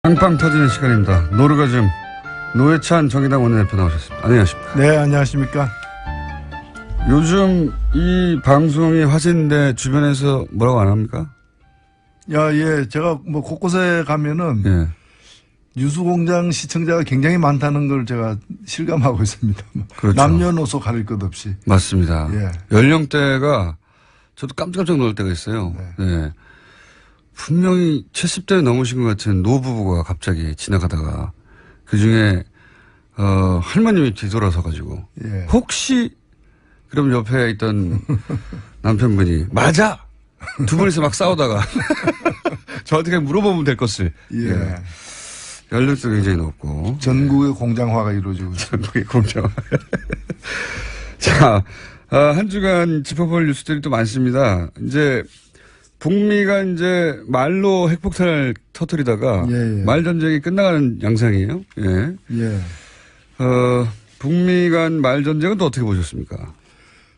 빵빵 터지는 시간입니다. 노르가즘 노회찬 정의당 원내대표 나오셨습니다. 안녕하십니까? 네, 안녕하십니까? 요즘 이 방송이 화제인데 주변에서 뭐라고 안 합니까? 예, 제가 뭐 곳곳에 가면은 예. 유수공장 시청자가 굉장히 많다는 걸 제가 실감하고 있습니다. 그렇죠. 남녀노소 가릴 것 없이. 맞습니다. 예. 연령대가 저도 깜짝깜짝 놀랄 때가 있어요. 네. 분명히 70대 넘으신 것 같은 노부부가 갑자기 지나가다가 그중에 할머님이 뒤돌아서 가지고 예. 혹시 그럼 옆에 있던 남편분이 맞아! 두 분이서 막 싸우다가 저한테 그냥 물어보면 될 것을. 예. 예. 연령대도 굉장히 높고. 전국의 공장화가 이루어지고 있습니다. 전국의 공장화. 자, 한 주간 짚어볼 뉴스들이 또 많습니다. 이제 북미가 이제 말로 핵폭탄을 터뜨리다가 예. 말 전쟁이 끝나가는 양상이에요. 예. 예. 북미 간 말 전쟁은 또 어떻게 보셨습니까?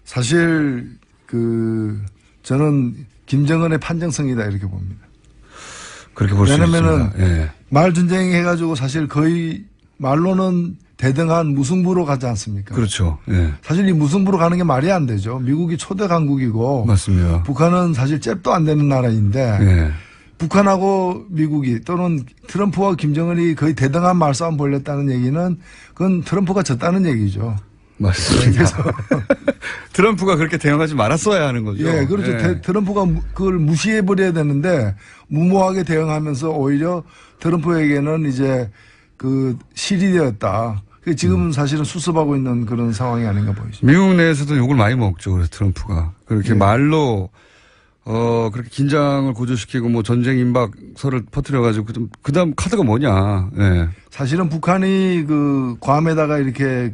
사실 저는 김정은의 판정성이다 이렇게 봅니다. 그렇게 볼 수 있습니다. 왜냐면은 예. 말 전쟁 해가지고 사실 거의 말로는 대등한 무승부로 가지 않습니까? 그렇죠. 예. 사실 이 무승부로 가는 게 말이 안 되죠. 미국이 초대 강국이고 맞습니다. 북한은 사실 잽도 안 되는 나라인데 예. 북한하고 미국이 또는 트럼프와 김정은이 거의 대등한 말싸움 벌였다는 얘기는 그건 트럼프가 졌다는 얘기죠. 맞습니다. 트럼프가 그렇게 대응하지 말았어야 하는 거죠. 예, 그렇죠. 예. 트럼프가 그걸 무시해버려야 되는데 무모하게 대응하면서 오히려 트럼프에게는 이제 실이 되었다. 지금은 사실은 수습하고 있는 그런 상황이 아닌가 보이죠. 미국 내에서도 욕을 많이 먹죠. 그래서 트럼프가. 그렇게 말로, 그렇게 긴장을 고조시키고 뭐 전쟁 임박설을 퍼뜨려가지고 그 다음 카드가 뭐냐. 예. 사실은 북한이 괌에다가 이렇게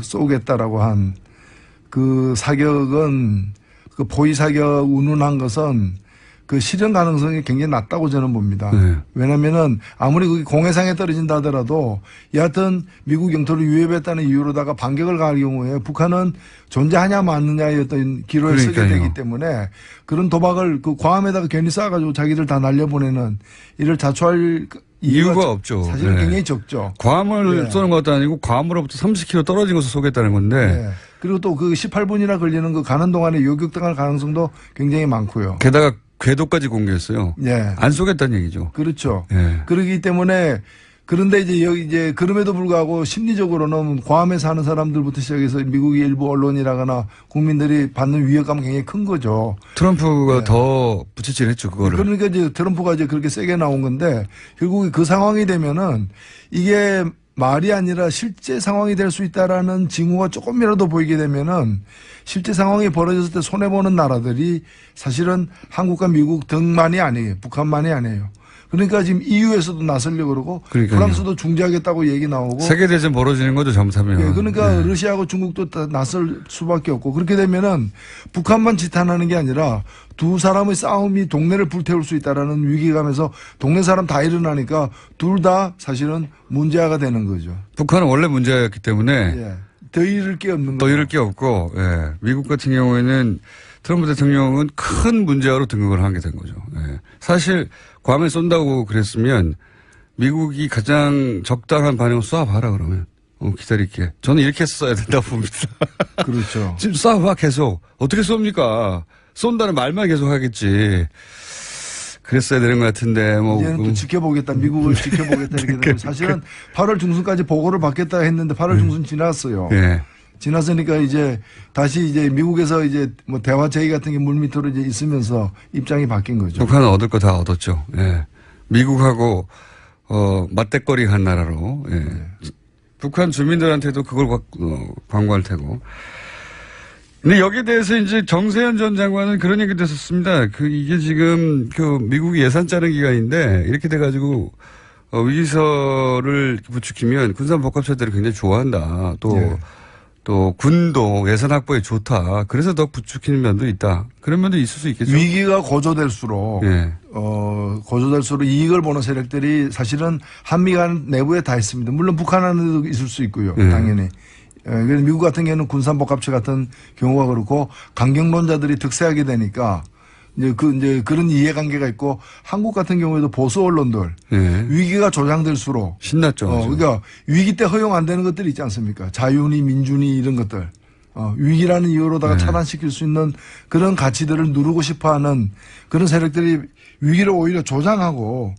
쏘겠다라고 한 사격은 포위 사격 운운한 것은 실현 가능성이 굉장히 낮다고 저는 봅니다. 네. 왜냐면은 아무리 그게 공해상에 떨어진다 하더라도 여하튼 미국 영토를 유협했다는 이유로다가 반격을 가할 경우에 북한은 존재하냐 마느냐의 어떤 기로에 서게 되기 때문에 그런 도박을 괌에다가 괜히 쏴가지고 자기들 다 날려보내는 이를 자초할 이유가 없죠. 사실은 네. 굉장히 적죠. 괌을 쏘는 것도 아니고 괌으로부터 30km 떨어진 곳을 쏘겠다는 건데. 네. 그리고 또 18분이나 걸리는 가는 동안에 요격당할 가능성도 굉장히 많고요. 게다가 궤도까지 공개했어요. 예. 안 쏘겠다는 얘기죠. 그렇죠. 예. 그렇기 때문에 그런데 이제 그럼에도 불구하고 심리적으로는 괌에 사는 사람들부터 시작해서 미국의 일부 언론이라거나 국민들이 받는 위협감은 굉장히 큰 거죠. 트럼프가 더 부채질했죠, 그거를. 그러니까 이제 트럼프가 이제 그렇게 세게 나온 건데 결국 그 상황이 되면은 이게 말이 아니라 실제 상황이 될 수 있다라는 징후가 조금이라도 보이게 되면은 실제 상황이 벌어졌을 때 손해보는 나라들이 사실은 한국과 미국 등만이 아니에요. 북한만이 아니에요. 그러니까 지금 EU에서도 나서려고 그러고 그러니까요. 프랑스도 중재하겠다고 얘기 나오고. 세계대전 벌어지는 거죠, 잘못하면. 예, 그러니까 러시아하고 중국도 다 나설 수밖에 없고 그렇게 되면은 북한만 지탄하는 게 아니라 두 사람의 싸움이 동네를 불태울 수 있다라는 위기감에서 동네 사람 다 일어나니까 둘 다 사실은 문제아가 되는 거죠. 북한은 원래 문제였기 때문에 예. 더 잃을 게 없는 더 거죠. 잃을 게 없고, 예. 미국 같은 경우에는 트럼프 대통령은 큰 문제아로 등극을 하게 된 거죠. 예. 사실 괌에 쏜다고 그랬으면 미국이 가장 적당한 반응을 쏴봐라 그러면. 기다릴게. 저는 이렇게 써야 된다고 봅니다. 그렇죠. 지금 쏴봐 계속. 어떻게 쏩니까? 쏜다는 말만 계속 하겠지. 그랬어야 되는 것 같은데 뭐. 이제는 또 지켜보겠다. 미국을 지켜보겠다 이렇게 되고 사실은 8월 중순까지 보고를 받겠다 했는데 8월 중순 지났어요. 예. 지났으니까 이제 다시 이제 미국에서 이제 뭐 대화 제의 같은 게 물밑으로 이제 있으면서 입장이 바뀐 거죠. 북한은 얻을 거 다 얻었죠. 예. 미국하고 맞대거리 한 나라로. 예. 북한 주민들한테도 그걸 광고할 테고. 근데 여기에 대해서 이제 정세현 전 장관은 그런 얘기도 했었습니다. 이게 지금 미국이 예산 짜는 기간인데 이렇게 돼가지고 위기설을 부추기면 군산복합체들이 굉장히 좋아한다. 또 군도 예산 확보에 좋다. 그래서 더 부추기는 면도 있다. 그런 면도 있을 수 있겠죠. 위기가 고조될수록 예. 고조될수록 이익을 보는 세력들이 사실은 한미 간 내부에 다 있습니다. 물론 북한 안에도 있을 수 있고요. 당연히. 그래서 미국 같은 경우는 군산복합체 같은 경우가 그렇고 강경론자들이 득세하게 되니까 이제 그런 이해관계가 있고 한국 같은 경우에도 보수 언론들 예. 위기가 조장될수록 신났죠. 그러니까 위기 때 허용 안 되는 것들이 있지 않습니까? 자유니 민주니 이런 것들. 위기라는 이유로다가 네. 차단시킬 수 있는 그런 가치들을 누르고 싶어 하는 그런 세력들이 위기를 오히려 조장하고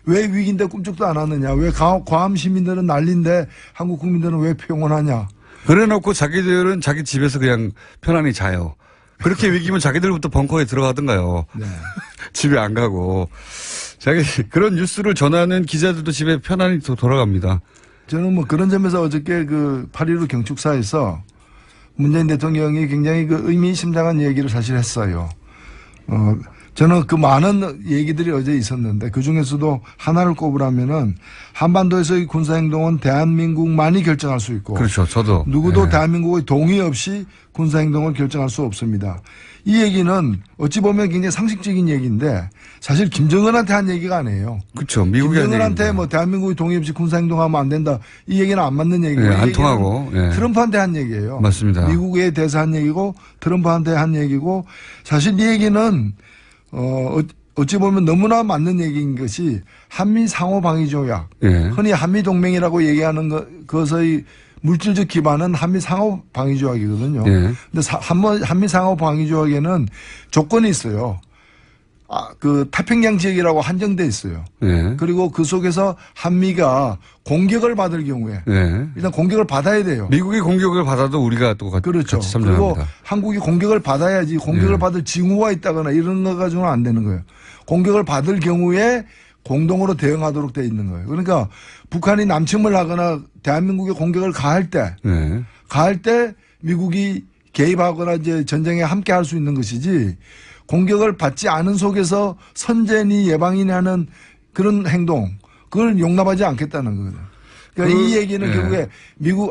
왜 위기인데 꿈쩍도 안 하느냐. 왜 과암 시민들은 난리인데 한국 국민들은 왜 평온하냐. 그래 놓고 자기들은 자기 집에서 그냥 편안히 자요. 그렇게 위기면 자기들부터 벙커에 들어가든가요. 네. 집에 안 가고. 그런 뉴스를 전하는 기자들도 집에 편안히 돌아갑니다. 저는 뭐 그런 점에서 어저께 그 8.15 경축사에서 문재인 대통령이 굉장히 그 의미심장한 얘기를 사실 했어요. 저는 그 많은 얘기들이 어제 있었는데 그 중에서도 하나를 꼽으라면은 한반도에서의 군사행동은 대한민국만이 결정할 수 있고. 그렇죠. 저도. 누구도 네. 대한민국의 동의 없이 군사행동을 결정할 수 없습니다. 이 얘기는 어찌 보면 굉장히 상식적인 얘기인데 사실 김정은한테 한 얘기가 아니에요. 그렇죠. 미국이 김정은한테 뭐 대한민국이 동의 없이 군사행동하면 안 된다. 이 얘기는 안 맞는 얘기고. 네, 안 통하고. 네. 트럼프한테 한 얘기예요. 맞습니다. 미국에 대해서 한 얘기고 트럼프한테 한 얘기고 사실 이 얘기는 어찌 보면 너무나 맞는 얘기인 것이 한미 상호 방위 조약. 네. 흔히 한미 동맹이라고 얘기하는 그것의 물질적 기반은 한미 상호 방위 조약이거든요. 네. 근데 한미 상호 방위 조약에는 조건이 있어요. 그 태평양 지역이라고 한정돼 있어요. 네. 그리고 그 속에서 한미가 공격을 받을 경우에 네. 일단 공격을 받아야 돼요. 미국이 공격을 받아도 우리가 또 그렇죠. 같이 참전합니다. 그리고 한국이 공격을 받아야지 공격을 네. 받을 징후가 있다거나 이런 거 가지고는 안 되는 거예요. 공격을 받을 경우에 공동으로 대응하도록 돼 있는 거예요. 그러니까 북한이 남침을 하거나 대한민국에 공격을 가할 때 미국이 개입하거나 이제 전쟁에 함께 할 수 있는 것이지 공격을 받지 않은 속에서 선제니 예방이니 하는 그런 행동 그걸 용납하지 않겠다는 거거든요. 그러니까 이 얘기는 결국에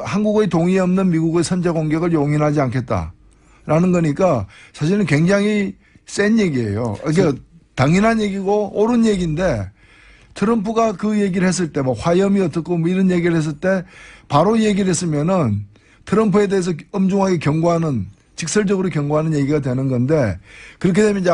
한국의 동의 없는 미국의 선제 공격을 용인하지 않겠다라는 거니까 사실은 굉장히 센 얘기예요. 그러니까 당연한 얘기고 옳은 얘기인데 트럼프가 그 얘기를 했을 때 뭐 화염이 어떻고 뭐 이런 얘기를 했을 때 바로 얘기를 했으면은 트럼프에 대해서 엄중하게 경고하는 직설적으로 경고하는 얘기가 되는 건데 그렇게 되면 이제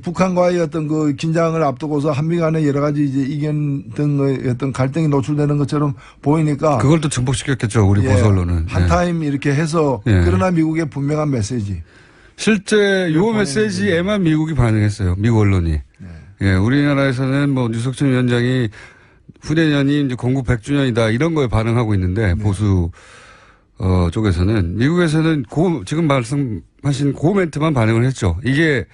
북한과의 어떤 그 긴장을 앞두고서 한미 간의 여러 가지 이제 이견 등의 어떤 갈등이 노출되는 것처럼 보이니까 그걸 또 증폭시켰겠죠. 우리 보수 언론은. 한 타임 이렇게 해서 그러나 미국의 분명한 메시지. 실제 요 메시지에만 미국이 반응했어요. 미국 언론이. 예, 우리나라에서는 뭐 유석춘 위원장이 후내년이 이제 건국 100주년이다 이런 거에 반응하고 있는데 보수 쪽에서는 미국에서는 지금 말씀하신 그 멘트만 반응을 했죠. 이게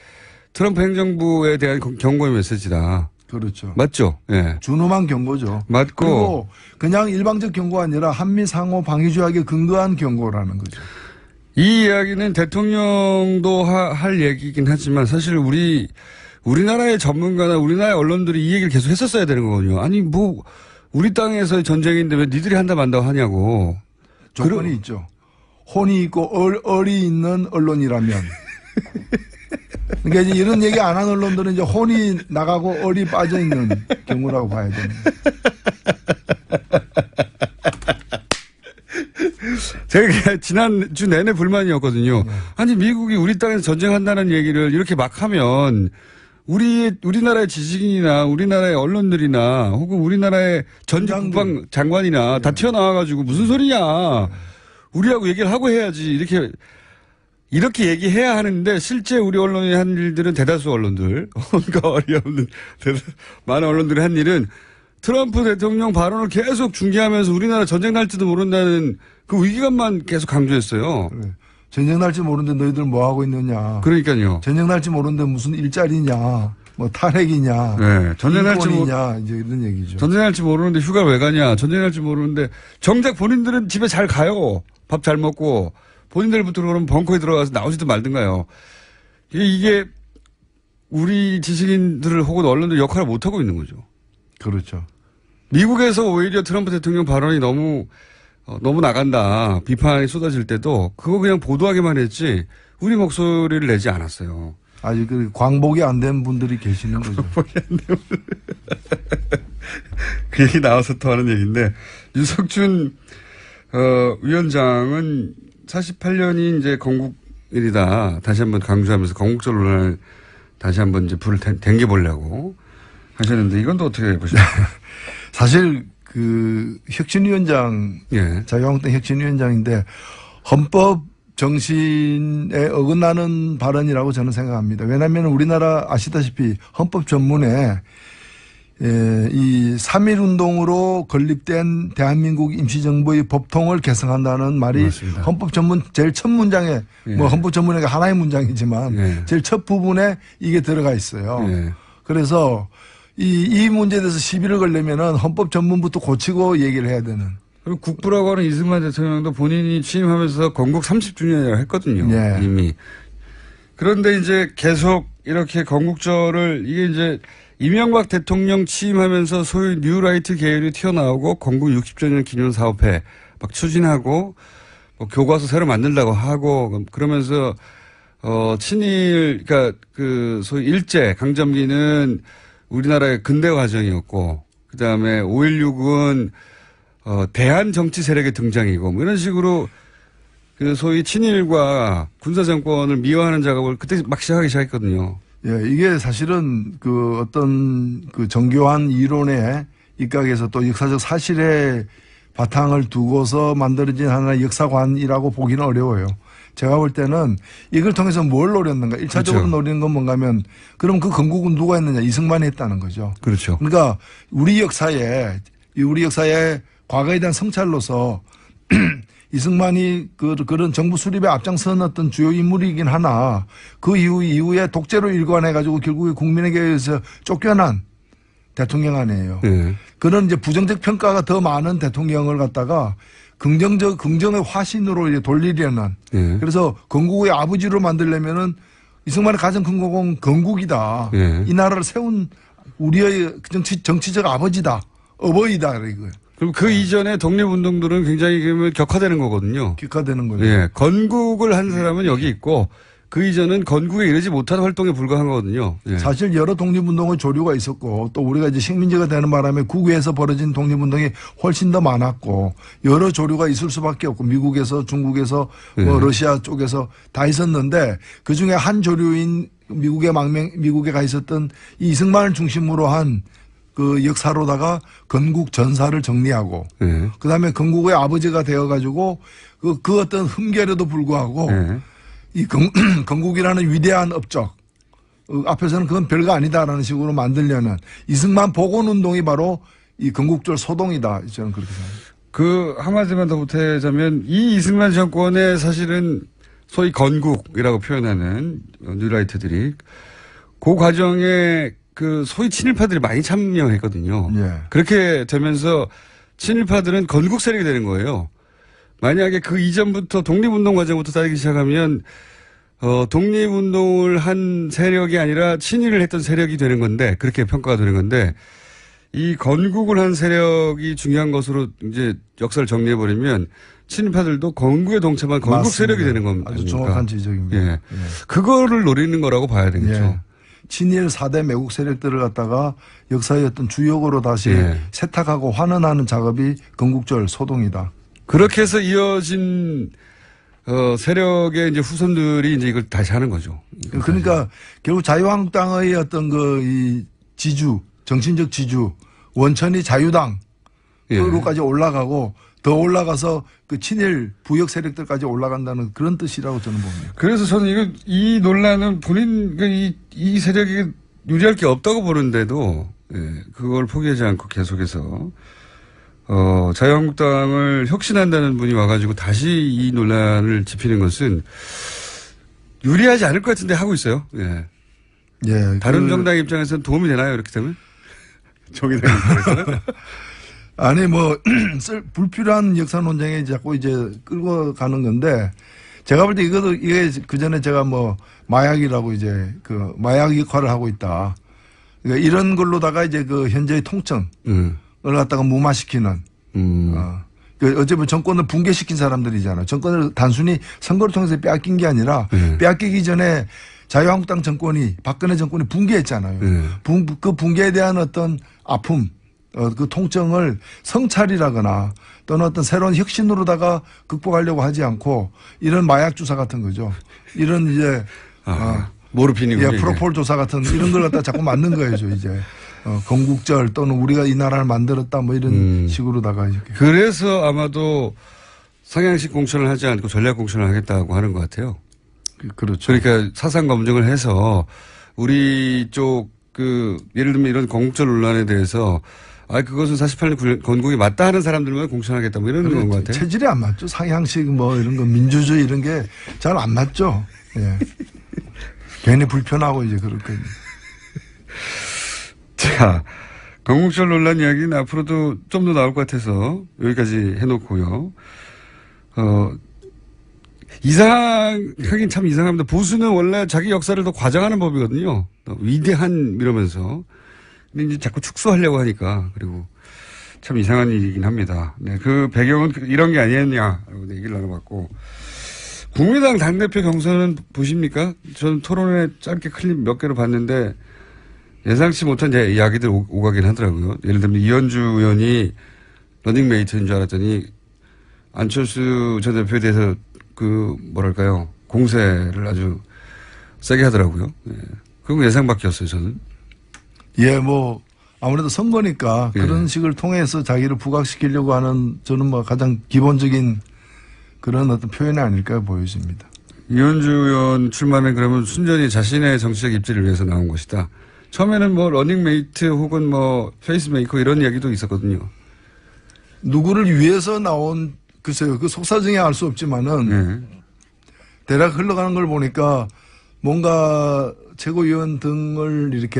트럼프 행정부에 대한 경고의 메시지다. 그렇죠. 맞죠? 예. 준엄한 경고죠. 맞고. 그리고 그냥 일방적 경고가 아니라 한미 상호 방위 조약에 근거한 경고라는 거죠. 이 이야기는 대통령도 할 얘기긴 하지만 사실 우리나라의 전문가나 우리나라의 언론들이 이 얘기를 계속 했었어야 되는 거거든요. 아니 뭐 우리 땅에서의 전쟁인데 왜 니들이 한다 만다고 하냐고. 조건이 있죠. 혼이 있고 얼이 있는 언론이라면. 그러니까 이제 이런 얘기 안 한 언론들은 이제 혼이 나가고 얼이 빠져 있는 경우라고 봐야 됩니다. 제가 지난주 내내 불만이었거든요. 아니 미국이 우리 땅에서 전쟁한다는 얘기를 이렇게 막 하면 우리나라의 지식인이나 우리나라의 언론들이나 혹은 우리나라의 전직 국방장관이나 다 튀어나와가지고 무슨 소리냐. 우리하고 얘기를 하고 해야지. 이렇게 얘기해야 하는데 실제 우리 언론이 한 일들은 대다수 언론들, 그러니까 어이없는 많은 언론들이 한 일은 트럼프 대통령 발언을 계속 중계하면서 우리나라 전쟁 날지도 모른다는 그 위기감만 계속 강조했어요. 그래. 전쟁 날지 모르는데 너희들 뭐 하고 있느냐. 그러니까요. 전쟁 날지 모르는데 무슨 일자리냐, 뭐 탈핵이냐, 네. 전쟁 날지 이제 이런 얘기죠. 전쟁 날지 모르는데 휴가를 왜 가냐. 전쟁 날지 모르는데 정작 본인들은 집에 잘 가요. 밥 잘 먹고 본인들부터 그러면 벙커에 들어가서 나오지도 말든가요. 이게 우리 지식인들을 혹은 언론들 역할을 못 하고 있는 거죠. 그렇죠. 미국에서 오히려 트럼프 대통령 발언이 너무 나간다. 비판이 쏟아질 때도 그거 그냥 보도하기만 했지 우리 목소리를 내지 않았어요. 아직 그 광복이 안 된 분들이 계시는 거죠. 광복이 안 된 분들. 그 얘기 나와서 또 하는 얘기인데 유석춘 위원장은 48년이 이제 건국 일이다. 다시 한번 강조하면서 건국절 논란을 다시 한번 이제 불을 댕겨보려고 하셨는데 이건 또 어떻게 보십니까? 사실 그 혁신위원장, 예. 자유한국당 혁신위원장인데 헌법 정신에 어긋나는 발언이라고 저는 생각합니다. 왜냐하면 우리나라 아시다시피 헌법 전문에 이 3.1운동으로 건립된 대한민국 임시정부의 법통을 개성한다는 말이 맞습니다. 헌법 전문 제일 첫 문장에 예. 뭐 헌법 전문에 하나의 문장이지만 예. 제일 첫 부분에 이게 들어가 있어요. 예. 그래서 이 문제에 대해서 시비를 걸려면은 헌법 전문부터 고치고 얘기를 해야 되는. 그리고 국부라고 하는 이승만 대통령도 본인이 취임하면서 건국 30주년이라고 했거든요. 예. 이미. 그런데 이제 계속 이렇게 건국절을 이게 이제 이명박 대통령 취임하면서 소위 뉴라이트 계열이 튀어나오고 건국 60주년 기념 사업회 막 추진하고 뭐 교과서 새로 만들려고 하고 그러면서 친일 그러니까 그 소위 일제 강점기는 우리나라의 근대 과정이었고 그다음에 5.16은 대한 정치 세력의 등장이고 뭐 이런 식으로 그 소위 친일과 군사 정권을 미화하는 작업을 그때 막 시작하기 시작했거든요. 예, 이게 사실은 그 어떤 그 정교한 이론에 입각해서 또 역사적 사실에 바탕을 두고서 만들어진 하나의 역사관이라고 보기는 어려워요. 제가 볼 때는 이걸 통해서 뭘 노렸는가. 1차적으로 그렇죠. 노리는 건 뭔가 하면 그럼 그 건국은 누가 했느냐. 이승만이 했다는 거죠. 그렇죠. 그러니까 우리 역사에 과거에 대한 성찰로서 이승만이 그런 정부 수립에 앞장선 어떤 주요 인물이긴 하나 그 이후에 독재로 일관해가지고 결국에 국민에게 의해서 쫓겨난 대통령 아니에요. 네. 그런 이제 부정적 평가가 더 많은 대통령을 갖다가 긍정의 화신으로 이제 돌리려는. 네. 그래서 건국의 아버지로 만들려면은 이승만의 가장 큰 공은 건국이다. 네. 이 나라를 세운 우리의 정치적 아버지다. 어버이다. 이거예요. 그럼 그 이전에 독립운동들은 굉장히 그러면 격화되는 거거든요. 기화되는 거죠. 예. 건국을 한 사람은 여기 있고 그 이전은 건국에 이르지 못한 활동에 불과한 거거든요. 예. 사실 여러 독립운동의 조류가 있었고 또 우리가 이제 식민지가 되는 바람에 국외에서 벌어진 독립운동이 훨씬 더 많았고 여러 조류가 있을 수밖에 없고 미국에서 중국에서 뭐 러시아 쪽에서 다 있었는데 그중에 한 조류인 미국에 가 있었던 이 이승만을 중심으로 한 그 역사로다가 건국 전사를 정리하고 그다음에 건국의 아버지가 되어가지고 그 어떤 흠결에도 불구하고 이 건국이라는 위대한 업적 앞에서는 그건 별거 아니다라는 식으로 만들려는 이승만 복원운동이 바로 이 건국절 소동이다. 저는 그렇게 생각합니다. 그 한마디만 더 보태자면 이 이승만 정권의 사실은 소위 건국이라고 표현하는 뉴라이트들이 그 과정에 그 소위 친일파들이 많이 참여했거든요. 예. 그렇게 되면서 친일파들은 건국 세력이 되는 거예요. 만약에 그 이전부터 독립운동 과정부터 따지기 시작하면 독립운동을 한 세력이 아니라 친일을 했던 세력이 되는 건데 그렇게 평가가 되는 건데 이 건국을 한 세력이 중요한 것으로 이제 역사를 정리해 버리면 친일파들도 건국에 동참한 건국 맞습니다. 세력이 되는 겁니다. 아주 정확한 지적입니다. 예. 예. 그거를 노리는 거라고 봐야 되겠죠. 예. 친일 4대 매국 세력들을 갖다가 역사의 어떤 주역으로 다시 예. 세탁하고 환원하는 작업이 건국절 소동이다. 그렇게 해서 이어진 세력의 이제 후손들이 이제 이걸 다시 하는 거죠. 그러니까 결국 자유한국당의 어떤 이 지주, 정신적 지주, 원천이 자유당으로까지 예. 올라가고 더 올라가서 그 친일 부역 세력들까지 올라간다는 그런 뜻이라고 저는 봅니다. 그래서 저는 이 논란은 이 세력이 유리할 게 없다고 보는데도, 예, 그걸 포기하지 않고 계속해서, 자유한국당을 혁신한다는 분이 와가지고 다시 이 논란을 짚히는 것은 유리하지 않을 것 같은데 하고 있어요. 예. 예. 다른 정당 입장에서는 도움이 되나요? 이렇게 되면? 정의당 입장에서는? 아니 불필요한 역사 논쟁에 자꾸 이제 끌고 가는 건데 제가 볼 때 이게 그 전에 제가 마약이라고 이제 그 마약 역할을 하고 있다. 그러니까 이런 걸로다가 이제 그 현재의 통청을 갖다가 무마시키는. 어차피 정권을 붕괴시킨 사람들이잖아. 정권을 단순히 선거를 통해서 빼앗긴 게 아니라 빼앗기기 전에 자유한국당 정권이 박근혜 정권이 붕괴했잖아요. 그 붕괴에 대한 어떤 아픔 그 통증을 성찰이라거나 또는 어떤 새로운 혁신으로다가 극복하려고 하지 않고 이런 마약 주사 같은 거죠. 이런 이제 모르핀이군요. 예, 프로폴 조사 같은 이런 걸 갖다 자꾸 만든 거예요, 이제. 건국절 또는 우리가 이 나라를 만들었다 뭐 이런 식으로다가 이렇게. 그래서 아마도 상향식 공천을 하지 않고 전략 공천을 하겠다고 하는 것 같아요. 그렇죠. 그러니까 사상 검증을 해서 우리 쪽 예를 들면 이런 건국절 논란에 대해서 그것은 48년 건국이 맞다 하는 사람들만 공천하겠다 뭐 이런 건 것 같아요. 체질이 안 맞죠. 상향식 뭐 이런 거 민주주의 이런 게 잘 안 맞죠. 예. 괜히 불편하고 이제 그렇게. 자, 건국절 논란 이야기는 앞으로도 좀 더 나올 것 같아서 여기까지 해놓고요. 하긴 참 이상합니다. 보수는 원래 자기 역사를 더 과장하는 법이거든요. 더 위대한 이러면서. 근데 이제 자꾸 축소하려고 하니까. 그리고 참 이상한 일이긴 합니다. 네, 그 배경은 이런 게 아니었냐라고 얘기를 나눠봤고. 국민의당 당대표 경선은 보십니까? 저는 토론회 짧게 클립 몇 개로 봤는데 예상치 못한 이야기들 오가긴 하더라고요. 예를 들면 이현주 의원이 러닝메이트인 줄 알았더니 안철수 전 대표에 대해서 공세를 아주 세게 하더라고요. 예. 그건 예상 밖이었어요, 저는. 예, 뭐, 아무래도 선거니까 예. 그런 식을 통해서 자기를 부각시키려고 하는 저는 뭐 가장 기본적인 그런 어떤 표현이 아닐까 보여집니다. 이현주 의원 출마는 그러면 순전히 자신의 정치적 입지를 위해서 나온 것이다. 처음에는 뭐 러닝메이트 혹은 뭐 페이스메이커 이런 이야기도 있었거든요. 누구를 위해서 나온 글쎄요. 그 속사정이 알 수 없지만은 대략 흘러가는 걸 보니까 뭔가 최고위원 등을 이렇게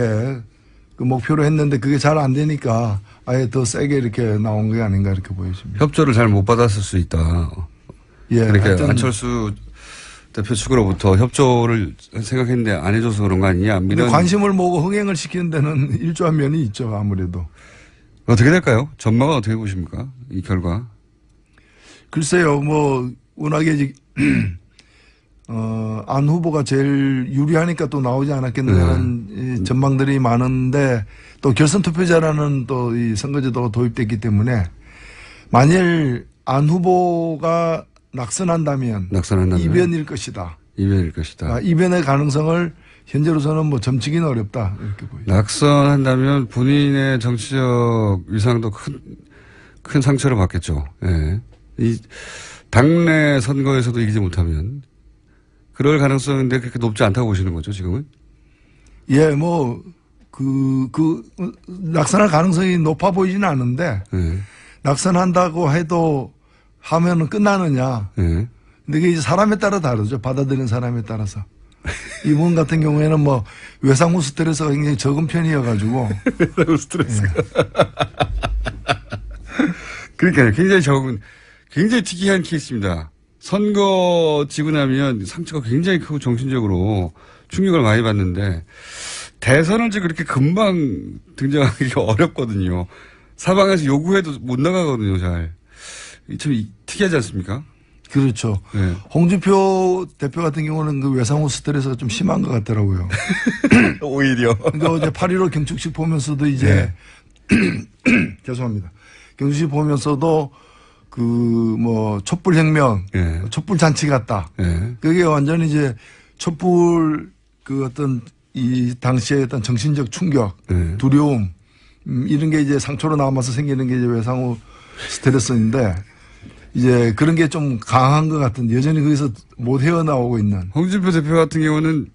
그 목표로 했는데 그게 잘 안 되니까 아예 더 세게 이렇게 나온 게 아닌가 이렇게 보여집니다. 협조를 잘 못 받았을 수 있다. 예. 그러니까 안철수 대표 측으로부터 협조를 생각했는데 안 해줘서 그런 거 아니냐. 이런 관심을 모으고 흥행을 시키는 데는 일조한 면이 있죠. 아무래도. 어떻게 될까요? 전망은 어떻게 보십니까? 이 결과. 글쎄요. 뭐 워낙에 안 후보가 제일 유리하니까 또 나오지 않았겠느냐는 전망들이 많은데 또 결선 투표자라는 또 이 선거제도가 도입됐기 때문에 만일 안 후보가 낙선한다면 이변일 것이다. 이변일 것이다. 이변의 가능성을 현재로서는 뭐 점치기는 어렵다 이렇게 보입니다. 낙선한다면 본인의 정치적 위상도 큰 상처를 받겠죠. 예. 이 당내 선거에서도 이기지 못하면 그럴 가능성인데 그렇게 높지 않다고 보시는 거죠, 지금은? 예, 뭐 낙선할 가능성이 높아 보이지는 않은데 낙선한다고 해도 하면은 끝나느냐. 근데 그게 이제 사람에 따라 다르죠. 받아들이는 사람에 따라서. 이분 같은 경우에는 뭐 외상후 스트레스가 굉장히 적은 편이어가지고. 외상후 스트레스가. 그러니까요. 굉장히 특이한 케이스입니다. 선거 지고 나면 상처가 굉장히 크고 정신적으로 충격을 많이 받는데 대선을 지금 그렇게 금방 등장하기가 어렵거든요. 사방에서 요구해도 못 나가거든요, 잘. 참 특이하지 않습니까? 그렇죠. 네. 홍준표 대표 같은 경우는 그 외상후 스트레스가 좀 심한 것 같더라고요. 오히려. 그러니까 어제 8.15 경축식 보면서도 이제 죄송합니다. 경축식 보면서도 촛불혁명, 촛불잔치 같다. 그게 완전히 이제 촛불 어떤 이 당시의 어떤 정신적 충격, 두려움, 이런 게 이제 상처로 남아서 생기는 게 이제 외상후 스트레스인데 이제 그런 게 좀 강한 것 같은데 여전히 거기서 못 헤어나오고 있는. 홍준표 대표 같은 경우는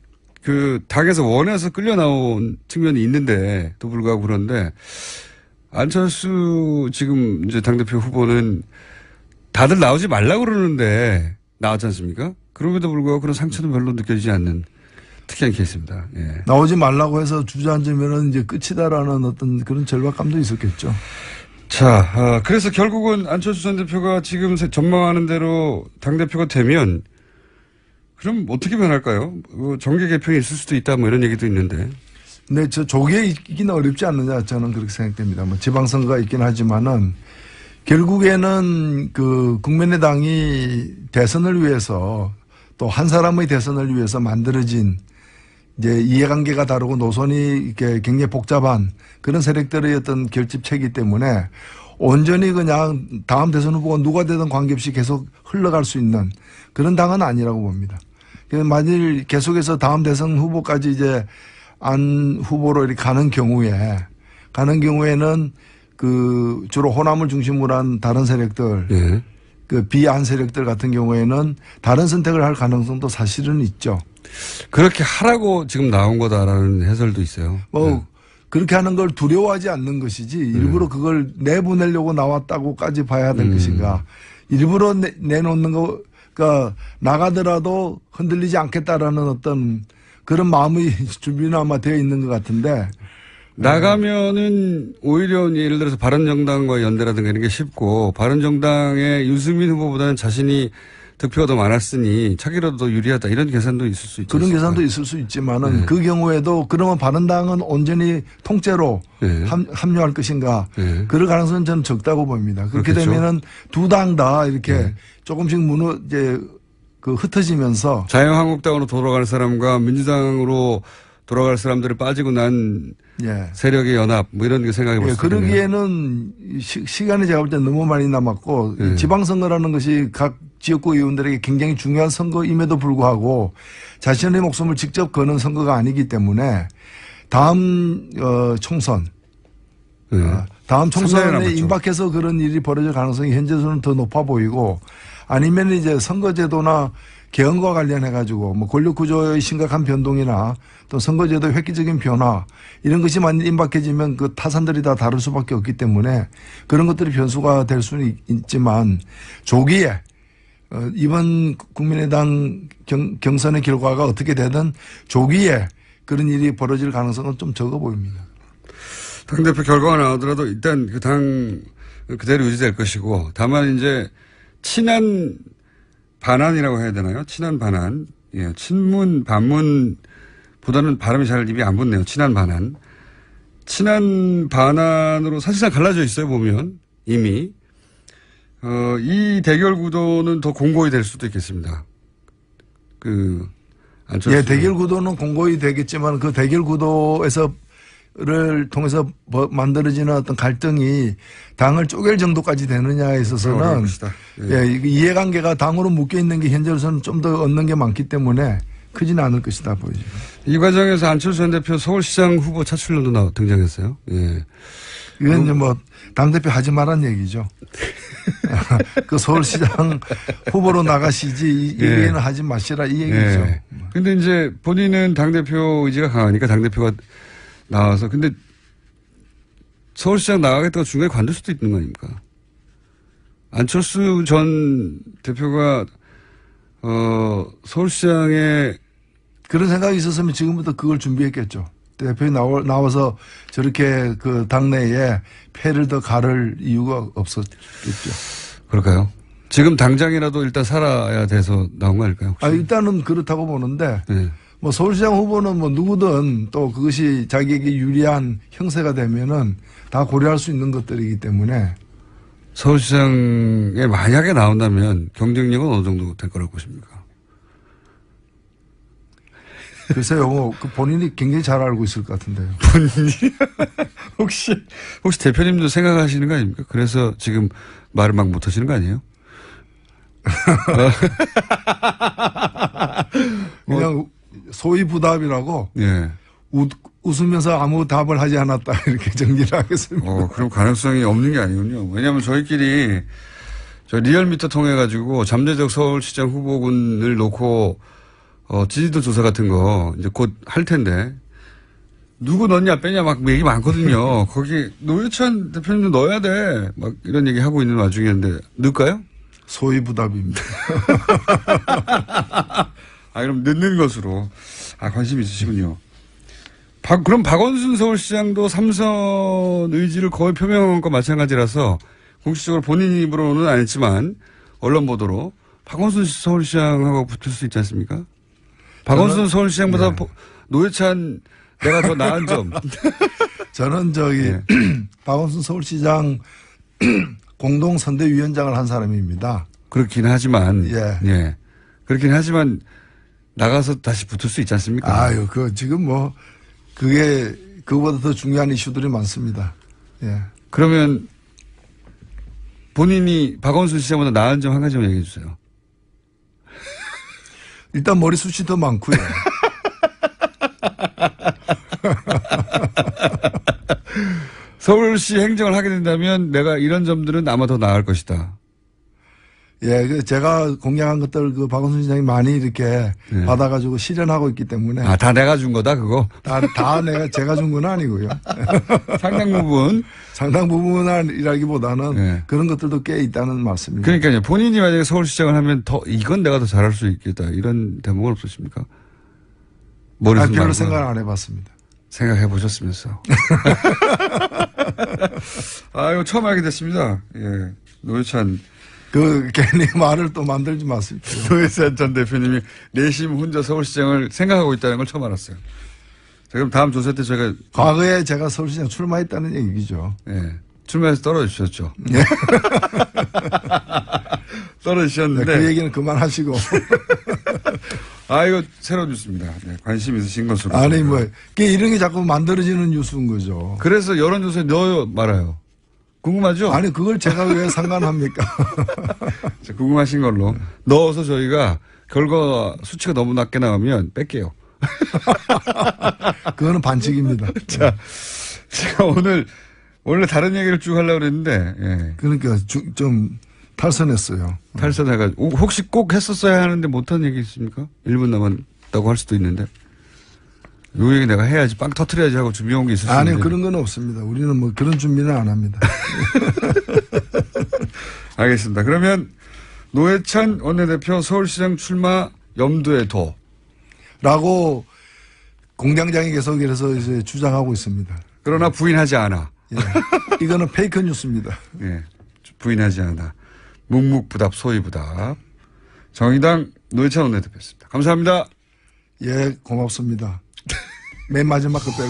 그 당에서 원해서 끌려 나온 측면이 있는데도 불구하고 그런데 안철수 지금 이제 당대표 후보는 다들 나오지 말라고 그러는데 나왔지 않습니까? 그럼에도 불구하고 그런 상처는 별로 느껴지지 않는 특이한 케이스입니다. 예. 나오지 말라고 해서 주저앉으면 이제 끝이다라는 어떤 그런 절박감도 있었겠죠. 자, 그래서 결국은 안철수 전 대표가 지금 전망하는 대로 당대표가 되면 그럼 어떻게 변할까요? 정계 개편이 있을 수도 있다 뭐 이런 얘기도 있는데. 네, 조기에 있기는 어렵지 않느냐 저는 그렇게 생각됩니다. 뭐 지방선거가 있긴 하지만은 결국에는 국민의당이 대선을 위해서 또 한 사람의 대선을 위해서 만들어진 이제 이해관계가 다르고 노선이 이렇게 굉장히 복잡한 그런 세력들의 어떤 결집체이기 때문에 온전히 그냥 다음 대선 후보가 누가 되든 관계없이 계속 흘러갈 수 있는 그런 당은 아니라고 봅니다. 만일 계속해서 다음 대선 후보까지 이제 안 후보로 이렇게 가는 경우에는 그 주로 호남을 중심으로 한 다른 세력들, 예. 그 비안 세력들 같은 경우에는 다른 선택을 할 가능성도 사실은 있죠. 그렇게 하라고 지금 나온 거다라는 해설도 있어요. 그렇게 하는 걸 두려워하지 않는 것이지 일부러 그걸 내보내려고 나왔다고까지 봐야 될 것인가. 일부러 내놓는 거가 나가더라도 흔들리지 않겠다라는 어떤 그런 마음의 준비는 아마 되어 있는 것 같은데. 나가면은 오히려 예를 들어서 바른정당과 연대라든가 이런 게 쉽고 바른정당의 유승민 후보보다는 자신이 득표가 더 많았으니 차기라도 더 유리하다 이런 계산도 있을 수 있죠. 그런 계산도 있을 수 있지만은 그 경우에도 그러면 바른당은 온전히 통째로 합류할 것인가. 그럴 가능성은 저는 적다고 봅니다. 그렇게 그렇겠죠. 되면은 두 당 다 이렇게 조금씩 이제 그 흩어지면서 자유한국당으로 돌아갈 사람과 민주당으로 돌아갈 사람들이 빠지고 난 세력의 연합 뭐 이런 게 생각해 볼 수 있겠네요. 그러기에는 시간이 제가 볼 때 너무 많이 남았고 지방선거라는 것이 각 지역구 의원들에게 굉장히 중요한 선거임에도 불구하고 자신의 목숨을 직접 거는 선거가 아니기 때문에 다음 총선 다음 총선에 임박해서 그런 일이 벌어질 가능성이 현재로는 더 높아 보이고 아니면 이제 선거제도나 개헌과 관련해 가지고 뭐 권력 구조의 심각한 변동이나 또 선거제도의 획기적인 변화 이런 것이 만일 임박해지면 그 타산들이 다 다를 수밖에 없기 때문에 그런 것들이 변수가 될 수는 있지만 조기에 이번 국민의당 경선의 결과가 어떻게 되든 조기에 그런 일이 벌어질 가능성은 좀 적어 보입니다. 당대표 결과가 나오더라도 일단 그 당 그대로 유지될 것이고 다만 이제 친한 반환이라고 해야 되나요? 친한 반환. 예, 친문, 반문보다는 발음이 잘 입이 안 붙네요. 친한 반환. 친한 반환으로 사실상 갈라져 있어요, 보면. 이미. 이 대결 구도는 더 공고히 될 수도 있겠습니다. 대결 구도는 공고히 되겠지만 그 대결 구도를 통해서 만들어지는 어떤 갈등이 당을 쪼갤 정도까지 되느냐에 있어서는 이해관계가 당으로 묶여 있는 게 현재로서는 좀 더 얻는 게 많기 때문에 크지는 않을 것이다 보이죠. 이 과정에서 안철수 전 대표 서울시장 후보 차출론도 등장했어요. 예. 이건 이제 뭐 당대표 하지 말란 얘기죠. 그 서울시장 후보로 나가시지 이 얘기는 하지 마시라 이 얘기죠. 근데 이제 본인은 당대표 의지가 강하니까 당대표가 나와서 근데 서울시장 나가겠다고 중간에 관둘 수도 있는 거 아닙니까? 안철수 전 대표가 서울시장에 그런 생각이 있었으면 지금부터 그걸 준비했겠죠. 대표에 나와서 저렇게 그 당내에 패를 더 가를 이유가 없었겠죠. 그럴까요? 지금 당장이라도 일단 살아야 돼서 나온 거 아닐까요? 혹시? 일단은 그렇다고 보는데 뭐 서울시장 후보는 뭐 누구든 또 그것이 자기에게 유리한 형세가 되면은 다 고려할 수 있는 것들이기 때문에 서울시장에 만약에 나온다면 경쟁력은 어느 정도 될 거라고 보십니까? 글쎄요, 그 본인이 굉장히 잘 알고 있을 것 같은데요. 본인이? 혹시 대표님도 생각하시는 거 아닙니까? 그래서 지금 말을 막 못하시는 거 아니에요? 그냥 소위 부답이라고 웃으면서 아무 답을 하지 않았다 이렇게 정리를 하겠습니다. 그럼 가능성이 없는 게 아니군요. 왜냐하면 저희끼리 리얼미터 통해 가지고 잠재적 서울시장 후보군을 놓고 지지도 조사 같은 거 이제 곧 할 텐데 누구 넣냐 빼냐 막 얘기 많거든요. 거기 노회찬 대표님도 넣어야 돼. 막 이런 얘기 하고 있는 와중이었는데 넣을까요? 소위 부답입니다. 그럼 넣는 것으로. 관심 있으시군요. 그럼 박원순 서울시장도 삼선 의지를 거의 표명한 것과 마찬가지라서 공식적으로 본인 입으로는 안 했지만 언론 보도로 박원순 서울시장하고 붙을 수 있지 않습니까? 박원순 서울시장보다 노회찬 내가 더 나은 점. 저는 박원순 서울시장 공동선대위원장을 한 사람입니다. 그렇긴 하지만. 그렇긴 하지만 나가서 다시 붙을 수 있지 않습니까? 아유, 지금 뭐, 그거보다 더 중요한 이슈들이 많습니다. 예. 그러면 본인이 박원순 시장보다 나은 점 한 가지만 얘기해 주세요. 일단 머리숱이 더 많고요. 서울시 행정을 하게 된다면 내가 이런 점들은 아마 더 나을 것이다. 예, 제가 공약한 것들 박원순 시장이 많이 이렇게 네. 받아가지고 실현하고 있기 때문에. 다 내가 준 거다, 그거? 다 제가 준 건 아니고요. 상당 부분. 상당 부분이라기보다는 네. 그런 것들도 꽤 있다는 말씀입니다. 그러니까요. 본인이 만약에 서울시장을 하면 이건 내가 더 잘할 수 있겠다. 이런 대목은 없으십니까? 머리숱 별로 말고. 생각 안 해봤습니다. 생각해 보셨으면서. 이거 처음 알게 됐습니다. 예. 노회찬. 괜히 말을 또 만들지 마십시오. 노회찬 전 대표님이 내심 혼자 서울시장을 생각하고 있다는 걸 처음 알았어요. 자, 그럼 다음 조사 때 저희가. 과거에 제가 서울시장 출마했다는 얘기죠. 예. 출마해서 떨어지셨죠. 네. 떨어지셨는데. 그 얘기는 그만하시고. 이거 새로운 뉴스입니다. 네, 관심 있으신 것으로. 아니, 이런 게 자꾸 만들어지는 뉴스인 거죠. 그래서 여론조사에 넣어요, 말아요. 궁금하죠? 아니, 그걸 제가 왜 상관합니까? 궁금하신 걸로. 넣어서 저희가 결과 수치가 너무 낮게 나오면 뺄게요. 그거는 반칙입니다. 자, 제가 원래 다른 얘기를 쭉 하려고 그랬는데, 예. 그러니까 좀 탈선했어요. 탈선해가지고. 혹시 꼭 했었어야 하는데 못한 얘기 있습니까? 1분 남았다고 할 수도 있는데. 요 얘기 내가 해야지, 빵 터트려야지 하고 준비해온 게 있을 수 있는데. 아니요, 그런 건 없습니다. 우리는 그런 준비는 안 합니다. 알겠습니다. 그러면 노회찬 원내대표 서울시장 출마 염두에 둬. 라고 공장장이 계속 이래서 이제 주장하고 있습니다. 그러나 부인하지 않아. 예. 이거는 페이크 뉴스입니다. 예. 부인하지 않아. 묵묵부답, 소위부답. 정의당 노회찬 원내대표였습니다. 감사합니다. 예, 고맙습니다. 맨 마지막 거 빼고.